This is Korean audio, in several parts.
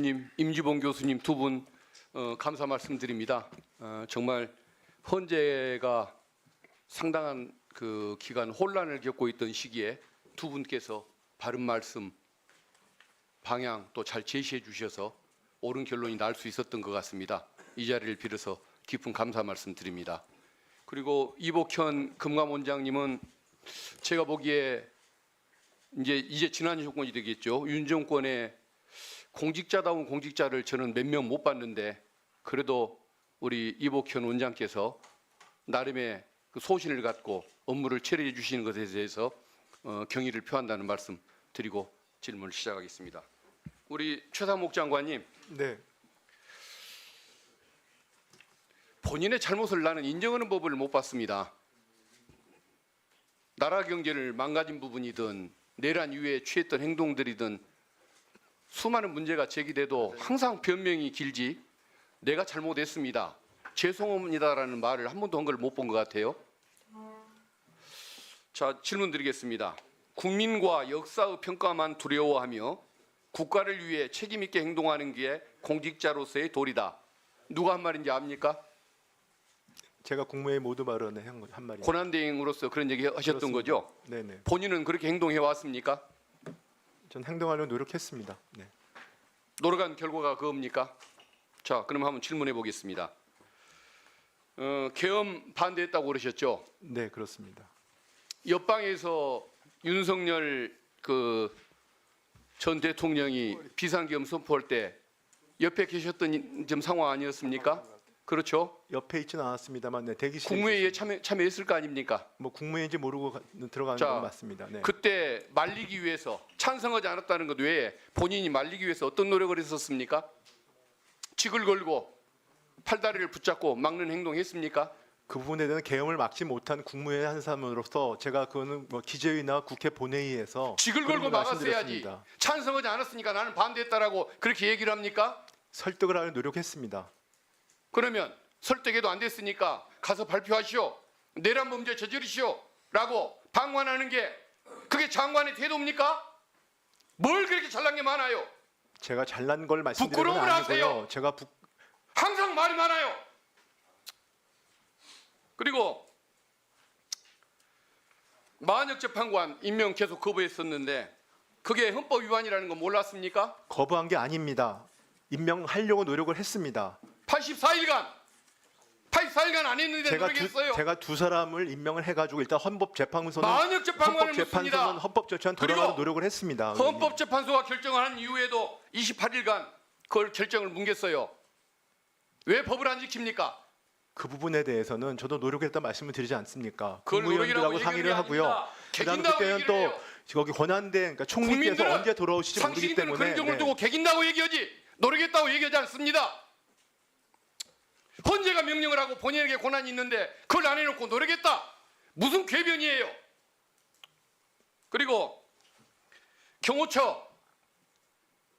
임지봉 교수님 두 분 감사 말씀드립니다. 정말 헌재가 상당한 그 기간 혼란을 겪고 있던 시기에 두 분께서 바른 말씀, 방향 또 잘 제시해 주셔서 옳은 결론이 날 수 있었던 것 같습니다. 이 자리를 빌어서 깊은 감사 말씀드립니다. 그리고 이복현 금감원장님은 제가 보기에 이제 지난 정권이 되겠죠. 윤 정권의 공직자다운 공직자를 저는 몇 명 못 봤는데 그래도 우리 이복현 원장께서 나름의 그 소신을 갖고 업무를 처리해 주시는 것에 대해서 경의를 표한다는 말씀 드리고 질문을 시작하겠습니다. 우리 최상목 장관님, 네, 본인의 잘못을 나는 인정하는 법을 못 봤습니다. 나라 경제를 망가진 부분이든 내란 이후에 취했던 행동들이든 수많은 문제가 제기돼도 항상 변명이 길지 내가 잘못했습니다, 죄송합니다라는 말을 한 번도 한 걸 못 본 것 같아요. 자, 질문 드리겠습니다. 국민과 역사의 평가만 두려워하며 국가를 위해 책임 있게 행동하는 게 공직자로서의 도리다. 누가 한 말인지 압니까? 제가 국무회의 모두 발언에 한 말입니다. 권한대행으로서 그런 얘기 하셨던 그렇습니다. 거죠? 네네. 본인은 그렇게 행동해 왔습니까? 전 행동하려고 노력했습니다. 네. 노력한 결과가 그겁니까? 자, 그럼 한번 질문해 보겠습니다. 계엄 반대했다고 그러셨죠? 네, 그렇습니다. 옆방에서 윤석열 전 대통령이 비상계엄 선포할 때 옆에 계셨던 좀 상황 아니었습니까? 그렇죠? 옆에 있지는 않았습니다만, 네, 대기실에 국무회의에 있었습니다. 참여했을 거 아닙니까? 뭐 국무회의인지 모르고 들어가는 자, 건 맞습니다. 네. 그때 말리기 위해서 찬성하지 않았다는 것 외에 본인이 말리기 위해서 어떤 노력을 했었습니까? 직을 걸고 팔다리를 붙잡고 막는 행동했습니까? 그 부분에 대한 계엄을 막지 못한 국무회의 한 사람으로서 제가 그거는 뭐 기재위나 국회 본회의에서 직을 그런 걸고 걸 막았어야지. 말씀드렸습니다. 찬성하지 않았으니까 나는 반대했다라고 그렇게 얘기를 합니까? 설득을 하려 노력했습니다. 그러면 설득해도 안 됐으니까 가서 발표하시오, 내란 범죄 저지르시오 라고 방관하는 게 그게 장관의 태도입니까? 뭘 그렇게 잘난 게 많아요? 제가 잘난 걸 말씀드린 건 부끄러움을 아니고요. 하세요. 제가 항상 말이 많아요. 그리고 마한혁 재판관 임명 계속 거부했었는데 그게 헌법 위반이라는 거 몰랐습니까? 거부한 게 아닙니다. 임명하려고 노력을 했습니다. 84일간 안 했는데 노력했어요. 제가 두 사람을 임명을 해가지고 일단 헌법재판소는 마한혁 재판관을 묻습니다. 헌법재판 그리고 돌아가는 노력을 했습니다. 헌법재판소가 결정을 한 이후에도 28일간 그걸 결정을 뭉갰어요. 왜 법을 안 지킵니까? 그 부분에 대해서는 저도 노력했다 말씀을 드리지 않습니까? 그걸 국무위원들하고 노력이라고 상의를 얘기하는 게 하고요. 아닙니다. 그다음 개긴다고 그때는 얘기를 해요. 또 거기 권한대, 그러니까 총리께서 국민들은 언제 돌아오실지 모르기 상식인들은 때문에 그런 경우를 네. 두고 개긴다고 얘기하지 노력했다고 얘기하지 않습니다. 헌재가 명령을 하고 본인에게 권한이 있는데 그걸 안 해놓고 노력했다. 무슨 궤변이에요? 그리고 경호처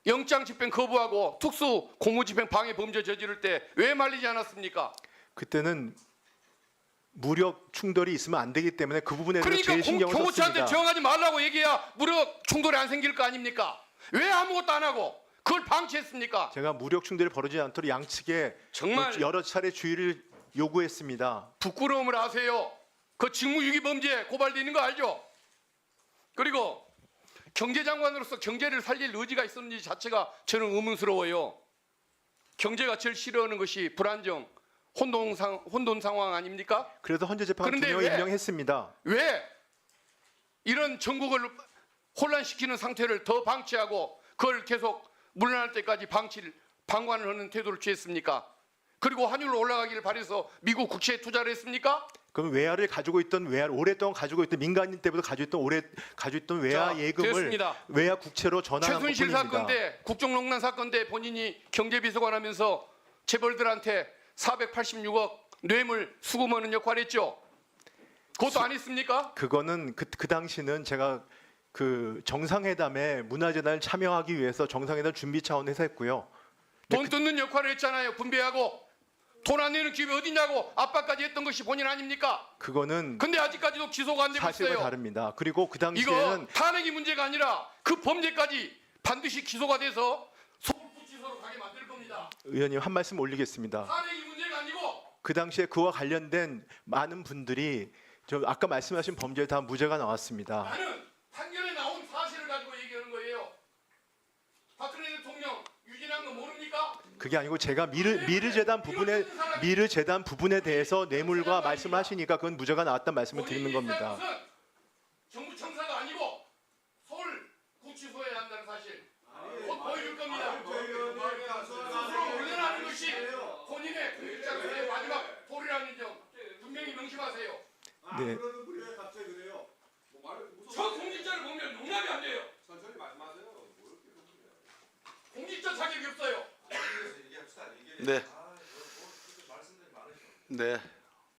영장 집행 거부하고 특수 공무집행 방해 범죄 저지를 때 왜 말리지 않았습니까? 그때는 무력 충돌이 있으면 안 되기 때문에 그 부분에 대해서 그러니까 제일 신경을 경호처한테 썼습니다. 정하지 말라고 얘기해야 무력 충돌이 안 생길 거 아닙니까? 왜 아무것도 안 하고 그걸 방치했습니까? 제가 무력 충돌이 벌어지지 않도록 양측에 정말 여러 차례 주의를 요구했습니다. 부끄러움을 아세요. 그 직무유기 범죄 고발되는 거 알죠? 그리고 경제장관으로서 경제를 살릴 의지가 있었는지 자체가 저는 의문스러워요. 경제가 제일 싫어하는 것이 불안정, 혼돈 상황 아닙니까? 그래서 헌재재판관 두 그런데 명을 왜? 임명했습니다. 왜 이런 전국을 혼란시키는 상태를 더 방치하고 그걸 계속 물러날 때까지 방관을 하는 태도를 취했습니까? 그리고 환율로 올라가기를 바라서 미국 국채에 투자를 했습니까? 그럼 외화를 가지고 있던 오랫동안 가지고 있던 민간인 때부터 가지고 있던 외화 자, 예금을 됐습니다. 외화 국채로 전환한 최순실 것뿐입니다. 사건 때 국정농단 사건 때 본인이 경제비서관 하면서 재벌들한테 486억 뇌물 수금하는 역할을 했죠. 그것도 안 했습니까? 그거는 그 당시는 제가 그 정상회담에 문화재단을 참여하기 위해서 정상회담 준비 차원에서 했고요. 돈 뜯는 역할을 했잖아요. 분배하고 돈 안 내는 기업이 어디냐고 압박까지 했던 것이 본인 아닙니까? 그거는 근데 아직까지도 기소가 안 되고 사실과 있어요. 다릅니다. 그리고 그 이거 당시에는 탄핵이 문제가 아니라 그 범죄까지 반드시 기소가 돼서 소불구치소로 의원님 한 말씀 올리겠습니다. 탄핵이 문제가 아니고 그 당시에 그와 관련된 많은 분들이 저 아까 말씀하신 범죄에 다 무죄가 나왔습니다. 나는 판결에 나온 사실을 가지고 얘기하는 거예요. 박근혜 대통령 유진한 거 모릅니까? 그게 아니고 제가 미르재단 부분에 대해서 뇌물과 말씀하시니까 그건 무죄가 나왔다는 말씀을 드리는 겁니다. 정부 청사가 아니고 서울 구치소에 한다는 사실 곧 보여줄 겁니다. 스스로 올려라는 것이 본인의 공직자로서의 마지막 도리라는 점 분명히 명심하세요. 네. 그러는 분이 왜 갑자기 그래요? 저 공직자를 보면 용납이 안 돼요. 천천히 말씀하세요. 공직자 자격이 없어요. 얘기합시다. 네. 네.